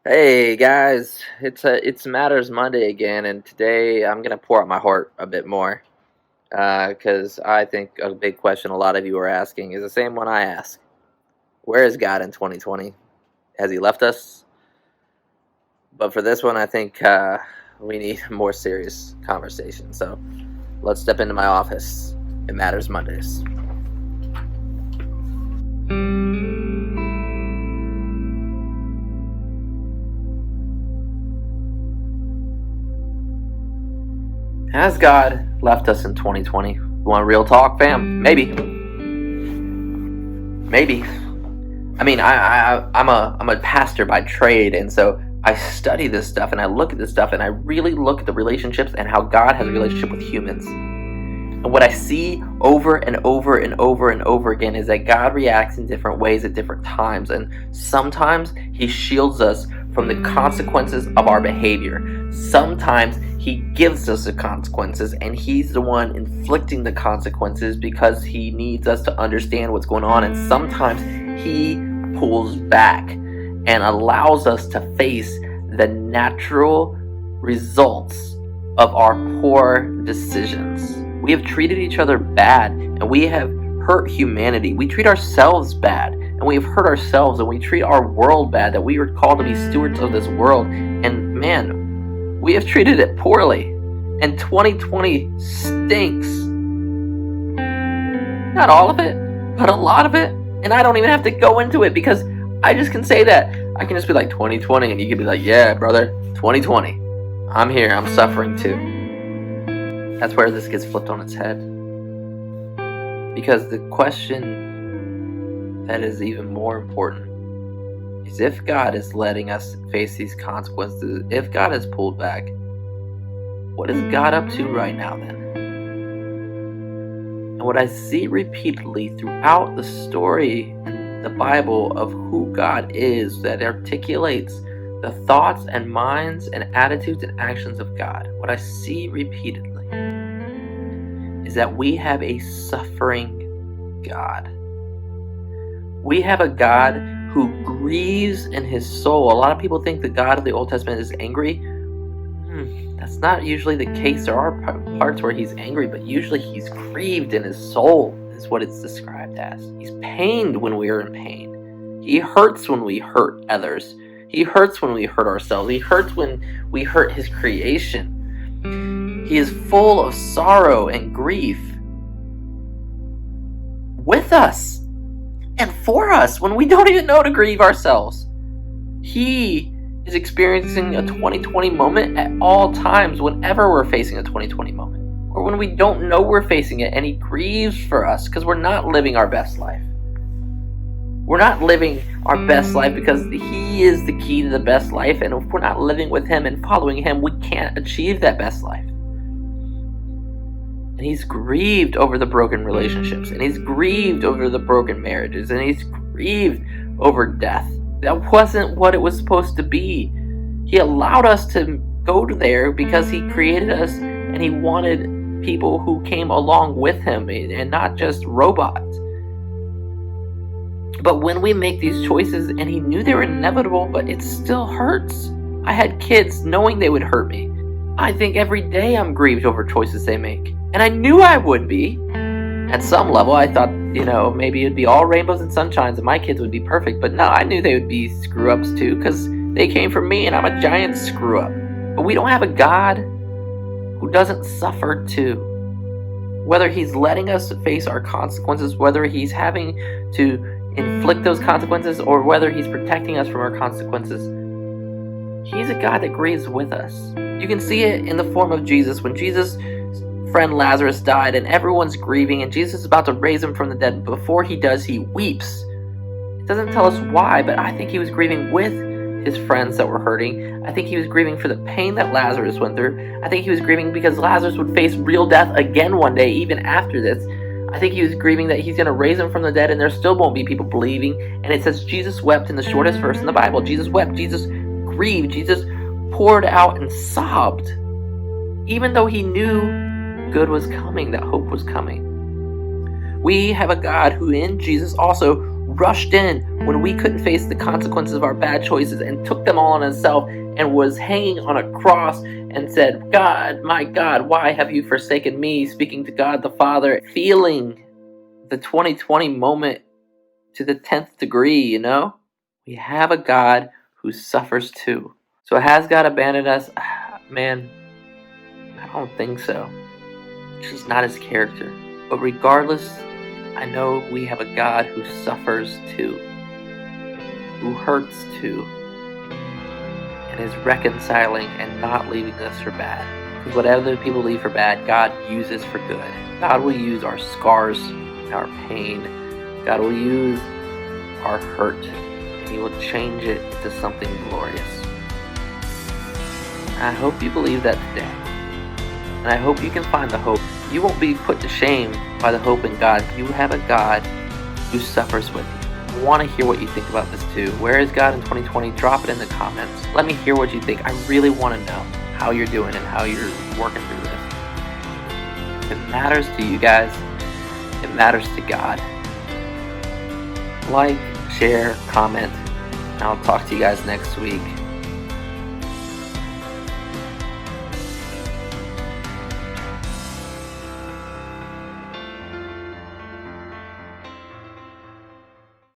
Hey guys, it's Matters Monday again, and today I'm gonna pour out my heart a bit more, because I think a big question a lot of you are asking is the same one I ask: Where is God in 2020? Has He left us? But for this one, I think we need a more serious conversation. So let's step into my office. It Matters Mondays. Has God left us in 2020? You want real talk, fam? Maybe. Maybe. I mean, I'm a pastor by trade, and so I study this stuff and I look at this stuff and I really look at the relationships and how God has a relationship with humans. And what I see over and over and over and over again is that God reacts in different ways at different times, and sometimes He shields us from the consequences of our behavior. Sometimes He gives us the consequences, and He's the one inflicting the consequences because He needs us to understand what's going on. And sometimes He pulls back and allows us to face the natural results of our poor decisions. We have treated each other bad, and we have hurt humanity. We treat ourselves bad, and we have hurt ourselves, and we treat our world bad, that we are called to be stewards of this world. And man, we have treated it poorly. And 2020 stinks. Not all of it, but a lot of it. And I don't even have to go into it because I just can say that. I can just be like 2020, and you can be like, yeah, brother, 2020. I'm here, I'm suffering too. That's where this gets flipped on its head. Because the question that is even more important is, if God is letting us face these consequences, if God has pulled back, what is God up to right now then? And what I see repeatedly throughout the story in the Bible of who God is, that articulates the thoughts and minds and attitudes and actions of God, what I see repeatedly is that we have a suffering God. We have a God who grieves in His soul. A lot of people think the God of the Old Testament is angry. That's not usually the case. There are parts where He's angry, but usually He's grieved in His soul, is what it's described as. He's pained when we are in pain. He hurts when we hurt others. He hurts when we hurt ourselves. He hurts when we hurt His creation. He is full of sorrow and grief with us and for us when we don't even know to grieve ourselves. He is experiencing a 2020 moment at all times whenever we're facing a 2020 moment, or when we don't know we're facing it, and He grieves for us because we're not living our best life. We're not living our best life because He is the key to the best life, and if we're not living with Him and following Him, we can't achieve that best life. And He's grieved over the broken relationships, and He's grieved over the broken marriages, and He's grieved over death. That wasn't what it was supposed to be. He allowed us to go there because He created us, and He wanted people who came along with Him, and not just robots. But when we make these choices, and He knew they were inevitable, but it still hurts. I had kids knowing they would hurt me. I think every day I'm grieved over choices they make. And I knew I would be. At some level, I thought, maybe it'd be all rainbows and sunshines and my kids would be perfect. But no, I knew they would be screw-ups too, because they came from me and I'm a giant screw-up. But we don't have a God who doesn't suffer too. Whether He's letting us face our consequences, whether He's having to inflict those consequences, or whether He's protecting us from our consequences, He's a God that grieves with us. You can see it in the form of Jesus. When Jesus' friend Lazarus died and everyone's grieving, and Jesus is about to raise him from the dead, before He does, He weeps. It doesn't tell us why, but I think He was grieving with His friends that were hurting. I think He was grieving for the pain that Lazarus went through. I think He was grieving because Lazarus would face real death again one day, even after this. I think He was grieving that He's going to raise him from the dead, and there still won't be people believing. And it says Jesus wept in the shortest verse in the Bible. Jesus wept. Jesus grieved. Jesus poured out and sobbed, even though He knew good was coming, that hope was coming. We have a God who in Jesus also rushed in when we couldn't face the consequences of our bad choices and took them all on himself and was hanging on a cross and said, God, my God, why have you forsaken me? Speaking to God the Father, feeling the 2020 moment to the 10th degree, you know? We have a God who suffers too. So has God abandoned us? Man, I don't think so. It's just not his character. But regardless, I know we have a God who suffers too, who hurts too, and is reconciling and not leaving us for bad. Because whatever people leave for bad, God uses for good. God will use our scars, our pain. God will use our hurt, and he will change it into something glorious. I hope you believe that today. And I hope you can find the hope. You won't be put to shame by the hope in God. You have a God who suffers with you. I want to hear what you think about this too. Where is God in 2020? Drop it in the comments. Let me hear what you think. I really want to know how you're doing and how you're working through this. It matters to you guys. It matters to God. Like, share, comment, and I'll talk to you guys next week.